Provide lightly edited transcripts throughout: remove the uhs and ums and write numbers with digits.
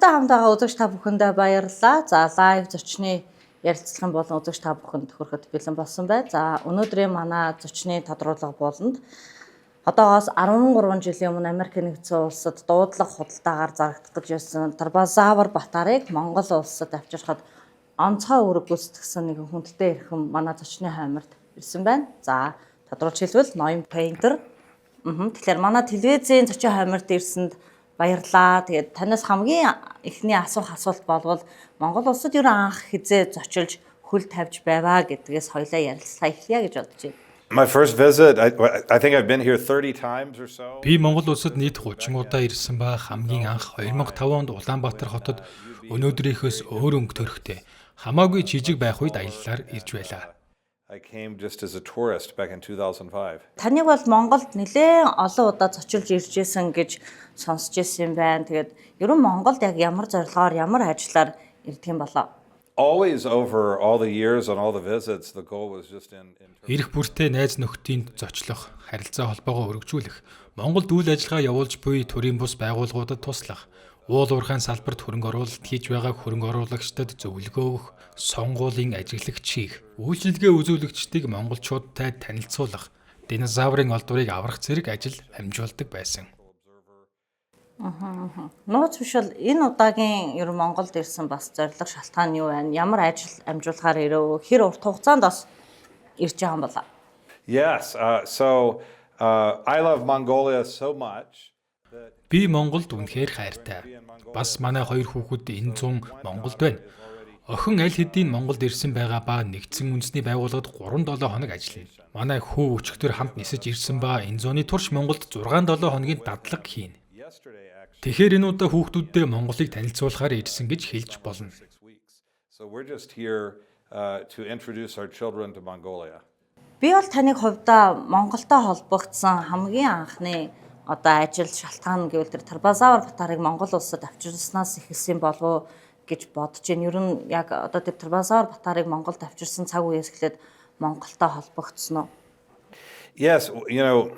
Урьдчилан хамт байгаа үзэгч та бүхэндээ баярлалаа. За лайв зочны ярилцлагын болон үзэгч та бүхэнд хүрэхэд бэлэн болсон байна. За өнөөдрийн манай зочны тодруулга болонд одоогоос 13 жилийн өмнө Америк нэгдсэн улсад дуудлага худалдаагаар зарагддаг байсан Тарбазавар Батарыг Монгол улсад авчирхад онцгой үүрэг гүйцэтгсэн нэгэн хүндтэй эрхэм манай зочны хаймарт ирсэн байна. За тодруулж хэлбэл ноён пейнтер. Тэгэхээр манай телевизийн зочин хаймарт ирсэнд баярлаа. Тэгээд танаас хамгийн эхний асуулт болвол Монгол улсад юу анх хизээ зочилж хөл тавьж байваа гэдгээс хоёлаа ярилцлаа эхлэе гэж бодож байна. My first visit, I think I've been here 30 times or so. Би Монгол улсад нийт 30 удаа ирсэн ба хамгийн анх 2005 онд Улаанбаатар хотод өнөөдрийнхөөс өөр өнгө төрхтэй хамаагүй жижиг байх үед аяллаар ирж байлаа. I came just as a tourist back in 2005. Таныг бол Монголд нэлээд олон удаа зочилж ирж байсан гэж сонсч ирсэн байна. Тэгээд ерөн Монголд яг ямар зорилгоор, ямар ажиллаар ирдэг юм болоо? Always over all the years and all the visits, the goal was just in Ирэх бүртээ найз нөхдийн зочлох, харилцаа холбоогоо өргөжүүлэх, Монголд үйл ажиллагаа явуулж буй төрийн бус байгууллагуудад туслах, уул уурхайн салбарт хөрөнгө оруулалт хийж байгаа хөрөнгө оруулагчдад зөвлөгөө өгөх, сонгуулийн ажиглагч хийх, үйлчилгээ үзүүлэгчдийг монголчуудтай танилцуулах, динозаврын олдврыг аврах зэрэг ажил амжуулдаг байсан. Нууц биш бол энэ удаагийн ер нь Монголд ирсэн бас зорилго шалтгаан юу байна? Ямар ажил амжуулахаар ирв? Хэр урт хугацаанд бас ирж байгаа юм болоо? Yes, I love Mongolia so much. Би Монголд үнэхээр хайртай. Бас манай хоёр хүүхэд энэ зун Монголд байна. Охин аль хэдийн Монголд ирсэн байгаа ба нэгдсэн үндэсний байгууллагад 3-7 хоног ажиллана. Манай хүү өчигдөр хамт нисэж ирсэн ба энэ зууны турш Монголд 6-7 хоногийн дадлаг хийнэ. Тэгэхээр энэ удаа хүүхдүүддээ Монголыг танилцуулахаар ирсэн гэж хэлж болно. So we're just here to introduce our children to Mongolia. Би бол таныг хувьдаа Монголтой холбогдсон хамгийн анхны одоо ажил шалтгаан гэвэл тэр Тарбазавар Батарыг Монгол улсад авчирснаас эхэлсэн болов уу гэж бодож байна. Ер нь яг одоо тэр Тарбазавар Батарыг Монголд авчирсан цаг үеэс эхлээд Монголтой холбогдсон уу? Yes, you know,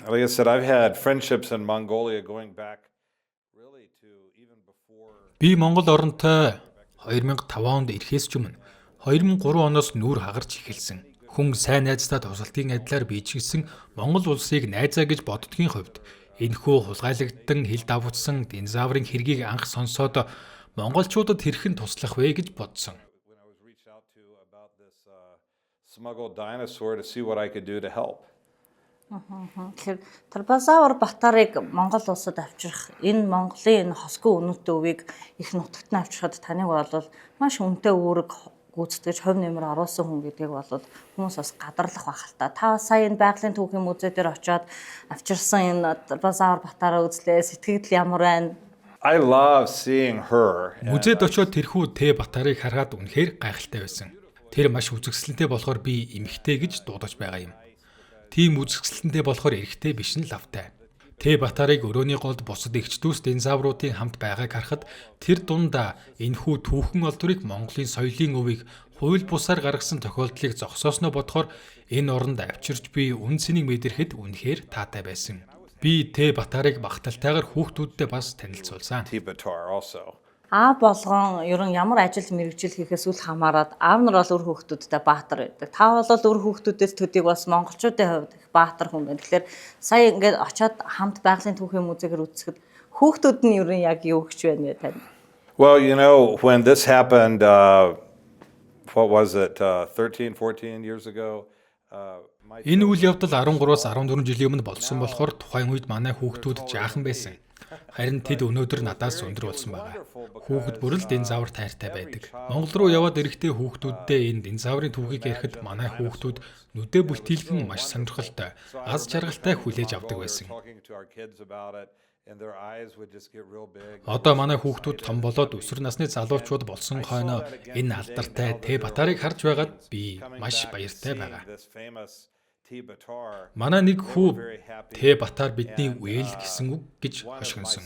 like I said, I've had friendships in Mongolia going back really to even before. Би Монгол оронтой 2005 онд ирэхээс ч өмнө 2003 оноос нүүр хагарч эхэлсэн. Хүн сайн найзтай тусалтын адилаар биечигсэн Монгол улсыг найзаа гэж боддгийн хувьд энэхүү хулгайлагдсан хил давутсан динозаврын хэргийг анх сонсоод монголчуудад хэрхэн туслах вэ гэж бодсон. When I was reached out to about this smuggled dinosaur to see what I could do to help. Тэгэхээр Тарбазавар Батарыг Монгол улсад авчрах энэ Монголын энэ хосгүй өнөттэй өвийг их нутагт нь авчрахад таныг бол маш үнэтэй үүрэг гүйцэтгэж хувь нэмэр оруулсан хүн гэдгийг бол хүмүүс бас гадарлах байх л та. Та сая энэ байгалийн түүхийн музей дээр очиод авчирсан энэ Тарбазавар Батараа үзлээ. Сэтгэл ямар байна? I love seeing her. Музейд очиод тэрхүү Тэ Батарыг харахад үнэхээр гайхалтай байсан. Тэр маш үзэсгэлэнтэй болохоор би эмхтэй гэж дуудаж байгаа юм. Тийм үзэсгэлэнтэй болохоор эрэгтэй биш нь лавтай. Тэ Батарыг өрөөний голд бусад эгчдүүс динозавруудын хамт байгааг харахад тэр дундаа энэхүү түүхэн олдврыг Монголын соёлын өвийг хууль бусаар гаргасан тохиолдлыг зогсоосноо бодохоор энэ оронд авчирч би үн цэнийг мэдрэхэд үнэхээр таатай байсан. Би Тэ Батарыг багталтайгаар хүүхдүүдтэй бас танилцуулсан. Tibetar also. Аав болгон ер нь ямар ажил мэргэжил хийхээс үл хамааран аав нар бол үр хүүхдүүдтэй баатар байдаг. Та бол үр хүүхдүүдээс төдийг бас монголчуудын хувьд их баатар хүн байна. Тэгэхээр сая ингээд очиод хамт байгалийн түүхийн музейгээр үзэхэд хүүхдүүд нь ер нь яг юу гэж байна вэ тань? Well, you know, when this happened, what was it, 13, 14 years ago, Энэ үйл явдал 13-аас 14 жилийн өмнө болсон болохоор тухайн үед манай хүүхдүүд жаахан байсан. Харин тэд өнөөдөр надаас өндөр болсон байгаа. Хүүхэд бүр л динозавр тайртай байдаг. Монгол руу яваад ирэхдээ хүүхдүүддээ энэ динозаврын түүхийг ярихэд манай хүүхдүүд нүдэ бүлтийлхэн маш сонирхолтой, аз жаргалтай хүлээж авдаг байсан. Одоо манай хүүхдүүд том болоод өсвөр насны залуучууд болсон хойноо энэ алдартай Тэ Батарыг харж байгаад би маш баяртай байгаа. Манай нэг хүү Тэ Батар бидний үеэл гэсэн үг гэж хошигнсон.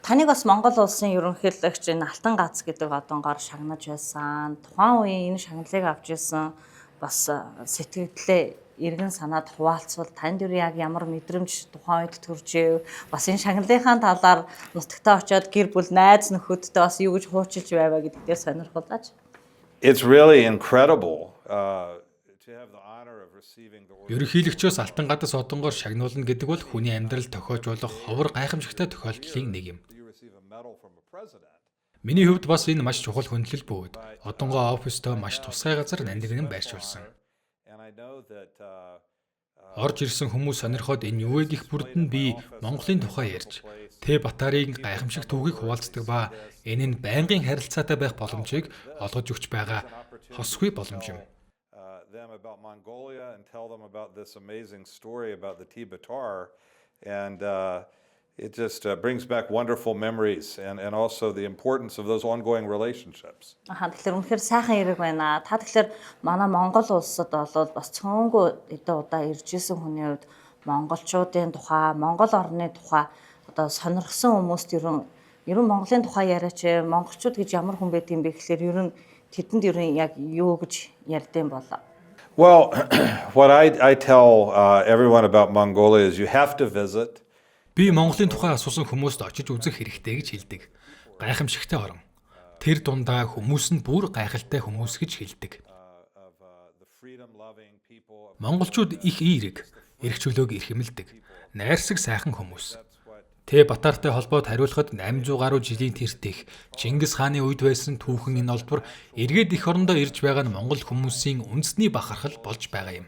Таныг бас Монгол улсын ерөнхийлөгч энэ Алтан гац гэдэг одонгоор шагнаж байсан. Тухайн үеийн энэ шагналыг авч ирсэн бас сэтгэлдээ иргэн санаад хуваалцвал танд яг ямар мэдрэмж тухайн үед төрж ив. Бас энэ шагналынхаа талаар нутагтаа очиод гэр бүл найз нөхөдтэй бас юу гэж хуучилж байваа гэдэгтээ сонирхолтой. It's really incredible to have the honor of receiving the order. Ерөнхийлөгчөөс алтан гадас одонгоор шагнуулна гэдэг бол хүний амьдрал тохиож болох ховор гайхамшигтай тохиолдлын нэг юм. You receive a medal from a president. Миний хувьд бас энэ маш чухал хүндлэл бөгөөд одонгоо оффистоо маш тусгай газар нандинан байршуулсан. And I know that Орж ирсэн хүмүүс сонирхоод энэ юу вэ гэх бүрд нь би Монголын тухай ярьж Тэ Батарын гайхамшиг түүхийг хуваалцдаг ба энэ нь байнгын харилцаатай байх боломжийг олгож өгч байгаа хосгүй боломж юм. them about Mongolia and tell them about this amazing story about the Tibetar, and it just brings back wonderful memories and also the importance of those ongoing relationships. Тэгэхээр үнэхээр сайхан хэрэг байна. Та тэгэхээр манай Монгол улсад бол бас цөөнгөө эдэн удаа ирж исэн хүний хувьд монголчуудын тухай, Монгол орны тухай одоо сонирхсан хүмүүст ерөн Монголын тухай яриач монголчууд гэж ямар хүн байдгийг бэ гэхээр ерөн тэдэнд ерөн яг юу гэж ярьдсан болоо. Well, what I tell everyone about Mongolia is you have to visit. Би Монголын тухай асуусан хүмүүст очиж үзэх хэрэгтэй гэж хэлдэг. Гайхамшигтай орон. Тэр дундаа хүмүүс нь бүр гайхалтай хүмүүс гэж хэлдэг. Монголчууд их эерэг, эрх чөлөөг эрхэмлдэг, найрсаг сайхан хүмүүс. Тэ Батартай холбоод хариулахад 800 гаруй жилийн тэртэх Чингис хааны үед байсан түүхэн энэ олдвор эргээд эх орондоо ирж байгаа нь монгол хүмүүсийн үндэсний бахархал болж байгаа юм.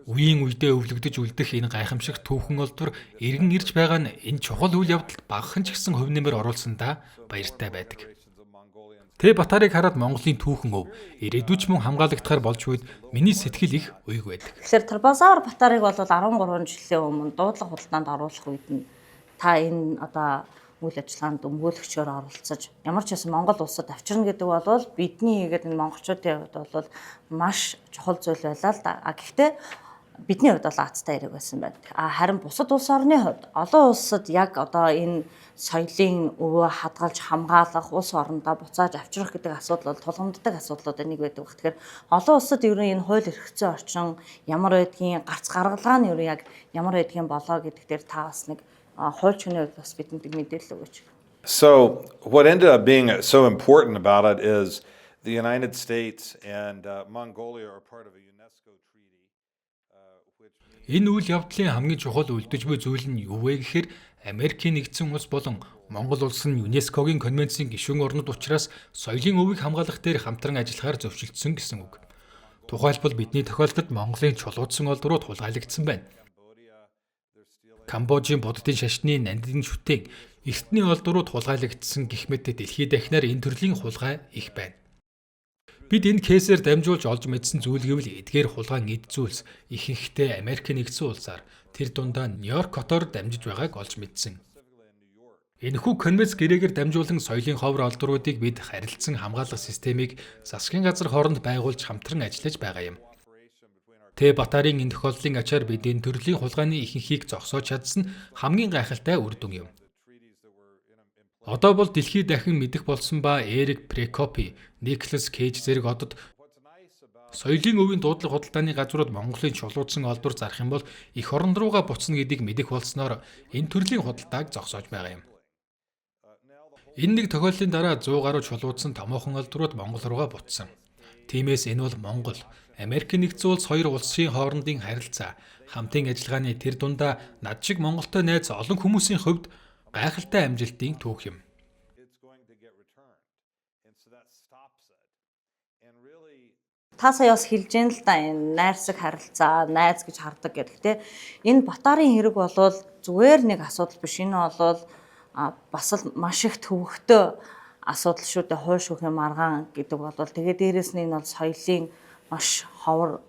Үеийн үедээ өвлөгдөж үлдэх энэ гайхамшиг түүхэн олдвор эргэн ирж байгаа нь энэ чухал үйл явдалд багахан ч гэсэн хувь нэмэр оруулсандаа баяртай байдаг. Тэ Батарыг хараад Монголын түүхэн өв ирээдүйч мөн хамгаалагдахаар болж үед миний сэтгэл их уйг байдаг. Тэгэхээр Тарбасавар Батарыг бол 13 жилийн өмнө дуудлага худалдаанд оруулах үед нь та энэ одоо үйл ажиллагаанд өмгөөлөгчөөр оролцож ямар ч байсан Монгол улсад авчирна гэдэг бол бидний хийгээд энэ монголчуудын хувьд бол маш чухал зүйл байлаа л да. Гэхдээ бидний хувьд бол аацтай хэрэг байсан байна. Харин бусад улс орны хувьд олон улсад яг одоо энэ соёлын өвөө хадгалж хамгаалах, улс орондоо буцааж авчрах гэдэг асуудал бол тулгамддаг асуудлуудын нэг байдаг. Тэгэхээр олон улсад ерөн энэ хууль эрх зүйн орчин ямар байдгийн гарц гаргалгаа нь ерөн яг ямар байдгийн болоо гэдэг дээр та бас нэг хуульчны хувьд бас бидэнд мэдээлэл өгөөч. So what ended up being so important about it is the United States and Mongolia are part of a UNESCO treaty. Энэ үйл явдлын хамгийн чухал үлдэж буй зүйл нь юу вэ гэхээр Америкийн нэгдсэн улс болон Монгол улс нь ЮНЕСКОгийн конвенцийн гишүүн орнууд учраас соёлын өвийг хамгаалах дээр хамтран ажиллахаар зөвшөлдсөн гэсэн үг. Тухайлбал бидний тохиолдолд Монголын чулуудсан олдрууд хулгайлагдсан байна. Камбожийн буддын шашны нандин шүтэн эртний олдрууд хулгайлагдсан гэх мэт дэлхийд дахинаар энэ төрлийн хулгай их байна. Бид энэ кейсээр дамжуулж олж мэдсэн зүйл гэвэл эдгээр хулгайн эд зүйлс ихэнхдээ Америкийн нэгдсэн улсаар тэр дундаа Нью-Йорк хотоор дамжиж байгааг олж мэдсэн. Энэхүү конвенц гэрээгээр дамжуулан соёлын ховор олдруудыг бид харилцан хамгаалах системийг засгийн газар хооронд байгуулж хамтран ажиллаж байгаа юм. Тэ Батарын энэ тохиолдлын ачаар бид энэ төрлийн хулгайны ихэнхийг зогсоож чадсан хамгийн гайхалтай үр дүн юм. Одоо бол дэлхийд дахин мэдэх болсон ба Эрик Прекопи, Никлас Кейж зэрэг одод соёлын өвийн дуудлага худалдааны газрууд Монголын чулуудсан олдвор зарах юм бол эх орон руугаа буцна гэдгийг мэдэх болсноор энэ төрлийн худалдааг зогсоож байгаа юм. Энэ нэг тохиолдлын дараа 100 гаруй чулуудсан томоохон олдврууд Монгол руугаа буцсан. Тиймээс энэ бол Монгол, Америкийн нэгдсэн улс хоёр улсын хоорондын харилцаа, хамтын ажиллагааны тэр дундаа над шиг Монголтой найз олон хүмүүсийн хувьд гайхалтай амжилтын түүх юм. Та сая бас хэлж яана л да энэ найрсаг харилцаа, найз гэж хардаг гэдэг те. Энэ Батарын хэрэг бол зүгээр нэг асуудал биш. Энэ бол бас л маш их төвөгтэй асуудал шүү дээ. Хууль шүүхийн маргаан гэдэг бол тэгээ дээрэс нь энэ бол соёлын маш ховор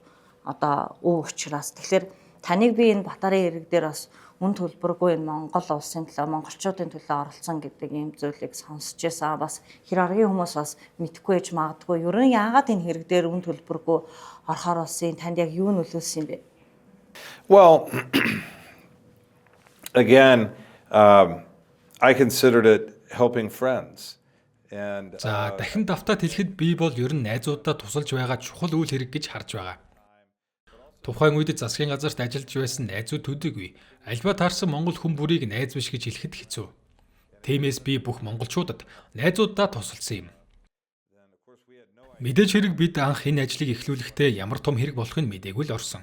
одоо өв учраас. Тэгэхээр таныг би энэ Батарын хэрэг дээр бас үн төлбөргүй энэ Монгол улсын төлөө, монголчуудын төлөө оролцсон гэдэг ийм зүйлийг сонсч байсан. Бас хэр аргийн хүмүүс бас мэдэхгүй ээж магадгүй. Ерөн яагаад энэ хэрэг дээр үн төлбөргүй орохоор болсон? Танд яг юу нөлөөлсөн юм бэ? Well, again, I considered it helping friends. And За дахин давтаад хэлэхэд би бол ер нь найзуудаа тусалж байгаа чухал үйл хэрэг гэж харж байгаа. Тухайн үед засгийн газарт ажиллаж байсан найзууд төдийгүй альва таарсан монгол хүн бүрийг найз биш гэж хэлэхэд хэцүү. Тиймээс би бүх монголчуудад найзуудаа тусалсан юм. Мэдээж хэрэг бид анх энэ ажлыг эхлүүлэхдээ ямар том хэрэг болохыг мэдээгүй л орсон.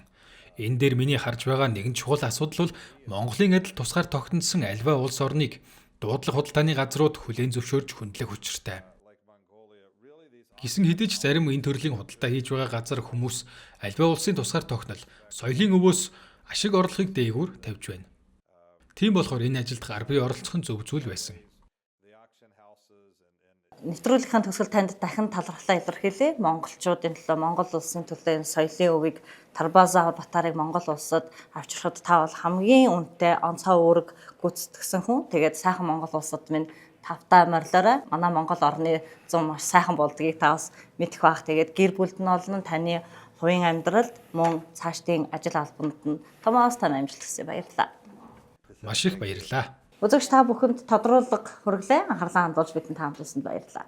Энэ дээр миний харж байгаа нэгэн чухал асуудал бол Монголын адил тусгаар тогтносон альва улс орныг дуудлага худалдааны газрууд хүлээн зөвшөөрж хөндлөх учиртай. Гисэн хэдий ч зарим энэ төрлийн худалдаа хийж байгаа газар хүмүүс альва улсын тусгаар тогтнол, соёлын өвөөс ашиг орлогыг дээгүүр тавьж байна. Тийм болохоор энэ ажилд гар бие оролцох нь зөв зүйл байсан. Нэвтрүүлгийн төгсгөл танд дахин талархлаа илэрхийлье. Монголчуудын төлөө, Монгол улсын төлөө энэ соёлын өвийг Тарбаза Батарыг Монгол улсад авчрахад та бол хамгийн үнэтэй онцгой үүрэг гүйцэтгэсэн хүн. Тэгээд сайхан Монгол улсад минь тавтаа морилоорой. Манай Монгол орны зам маш сайхан болдгийг та бас мэдэх бах. Тэгээд гэр бүлд нь олон таны хувийн амьдралд мөн цаашдын ажил албанд нь томоос тань амжилт хүсье. Баярлалаа. Маш их баярлалаа. Үзэгч та бүхэнд тодруулга хүргэлээ. Анхаарлаа хандуулж бидэнд таамагласанд баярлалаа.